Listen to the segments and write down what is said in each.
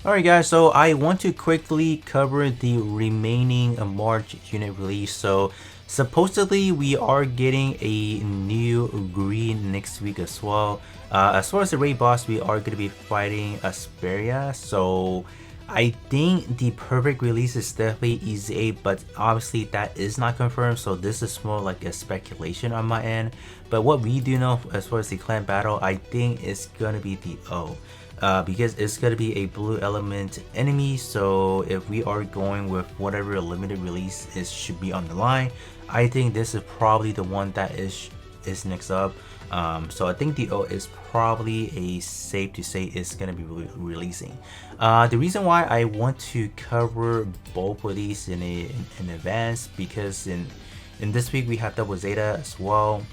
Alright guys, so I want to quickly cover the remaining March unit release. So supposedly we are getting a new green next week as well. As far as the raid boss, we are going to be fighting Asperia. So I think the perfect release is definitely Easy 8, but obviously that is not confirmed, so this is more like a speculation on my end. But what we do know as far as the clan battle, I think it's gonna be the O. Because it's going to be a blue element enemy, so if we are going with whatever limited release is should be on the line, I think this is probably the one that is next up. So I think the O is probably a safe to say it's going to be releasing. The reason why I want to cover both of these in advance, because in this week we have double Zeta as well.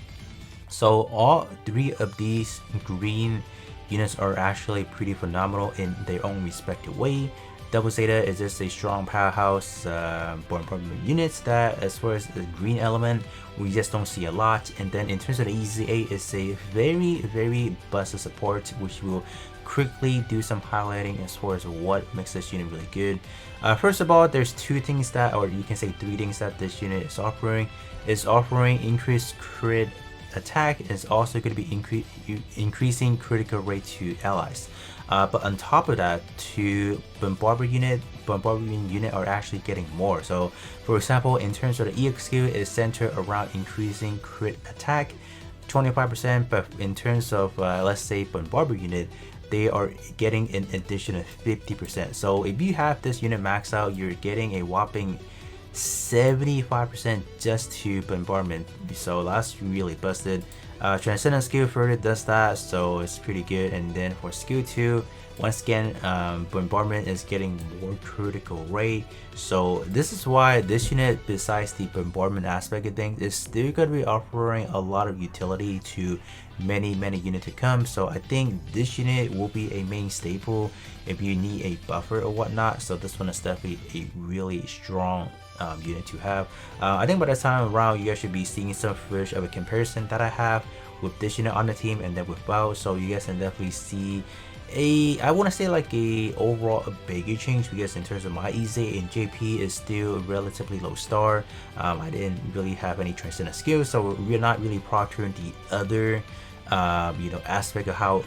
So all three of these green units are actually pretty phenomenal in their own respective way. Double Zeta is just a strong powerhouse born units that, as far as the green element, we just don't see a lot. And then in terms of the Easy 8, it's a very busted support, which will quickly do some highlighting as far as what makes this unit really good. First of all, there's two things that, or you can say three things that this unit is offering. It's offering increased crit attack, is also going to be increasing critical rate to allies. But on top of that, to bombardment unit are actually getting more. So for example, in terms of the EX skill, is centered around increasing crit attack 25%, but in terms of let's say bombardment unit, they are getting an additional 50%. So if you have this unit maxed out, you're getting a whopping 75% just to bombardment, so that's really busted. Transcendent skill further does that, so it's pretty good. And then for skill 2, once again, bombardment is getting more critical rate. So this is why this unit, besides the bombardment aspect of things, is still going to be offering a lot of utility to many units to come. So I think this unit will be a main staple if you need a buffer or whatnot. So this one is definitely a really strong unit to have. I think by the time around, you guys should be seeing some footage of a comparison that I have with this unit on the team and then without, so you guys can definitely see I want to say like a overall a bigger change, because in terms of my EZ and JP is still relatively low star. I didn't really have any transcendent skills, so we're not really proctoring the other aspect of how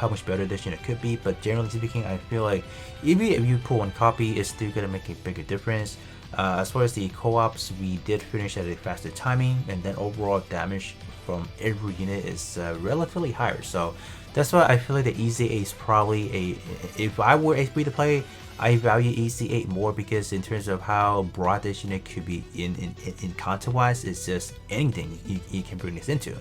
much better this unit could be. But generally speaking, I feel like even if you pull one copy, it's still gonna make a bigger difference. As far as the co-ops, we did finish at a faster timing, and then overall damage from every unit is relatively higher. So that's why I feel like the EZ8 is probably if I were a free to play, I value EZ8 more, because in terms of how broad this unit could be in content wise, it's just anything you can bring this into.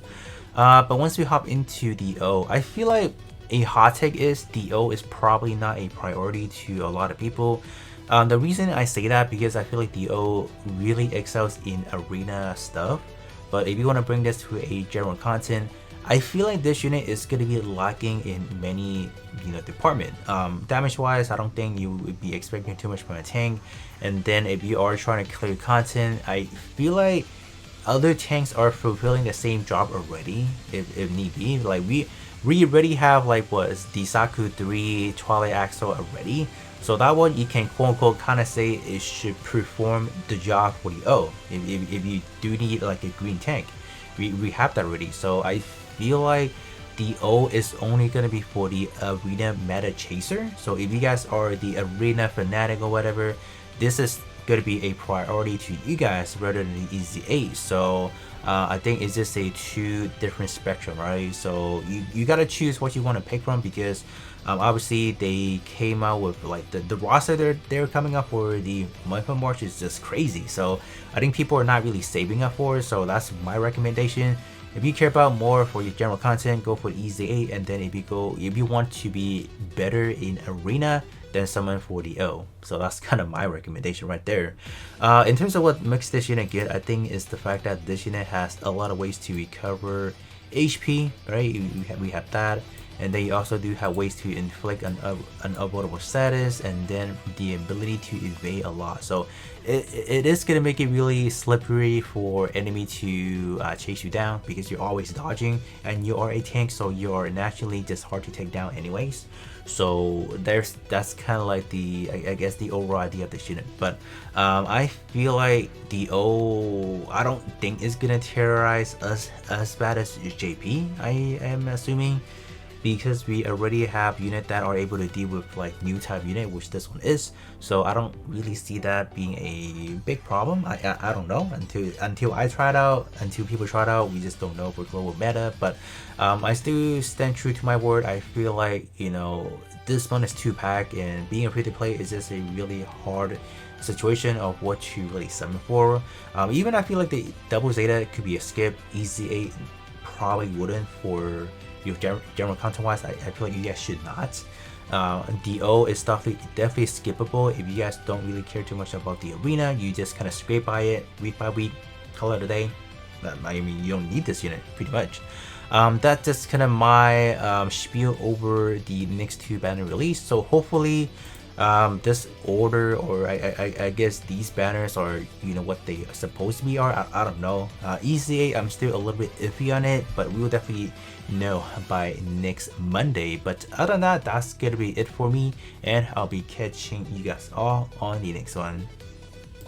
But once we hop into the O, I feel like a hot take is the O is probably not a priority to a lot of people. The reason I say that, because I feel like the O really excels in arena stuff, but if you want to bring this to a general content, I feel like this unit is going to be lacking in many department. Damage wise, I don't think you would be expecting too much from a tank. And then if you are trying to clear content, I feel like other tanks are fulfilling the same job already, if need be. Like we already have like what is the Saku 3 Twilight Axle already. So that one you can quote unquote kind of say it should perform the job for the O. If you do need like a green tank, we have that already. So I feel like the O is only going to be for the arena meta chaser. So if you guys are the arena fanatic or whatever, this is going to be a priority to you guys rather than the Easy 8. So I think it's just a two different spectrum, right? So you got to choose what you want to pick from, because obviously they came out with like the roster they're coming up for the month of March is just crazy. So I think people are not really saving up for it. So that's my recommendation. If you care about more for your general content, go for the Easy 8, and then if you want to be better in arena, then summon for the O. So that's kind of my recommendation right there. In terms of what makes this unit good, I think is the fact that this unit has a lot of ways to recover HP, right? We have that. and they also do have ways to inflict an unavoidable status, and then the ability to evade a lot. So it is gonna make it really slippery for enemy to chase you down, because you're always dodging and you are a tank, so you're naturally just hard to take down anyways. So that's kind of like the I guess the overall idea of this unit. But I feel like the I don't think it's gonna terrorize us as bad as JP, I am assuming, because we already have units that are able to deal with like new type unit, which this one is. So I don't really see that being a big problem. I don't know until I try it out, until people try it out. We just don't know for global meta. But I still stand true to my word. I feel like, you know, this one is 2-pack, and being a free to play is just a really hard situation of what to really summon for. Even I feel like the double Zeta could be a skip. Easy 8 probably wouldn't for general content wise. I feel like you guys should not. DO is definitely skippable if you guys don't really care too much about the arena. You just kind of scrape by it week by week, call it a day. I mean, you don't need this unit pretty much. That's just kind of my spiel over the next 2 banner release. So hopefully this order, or I guess these banners are, you know, what they supposed to be are. I don't know. ECA, I'm still a little bit iffy on it, but we will definitely know by next Monday. But other than that, that's gonna be it for me, and I'll be catching you guys all on the next one.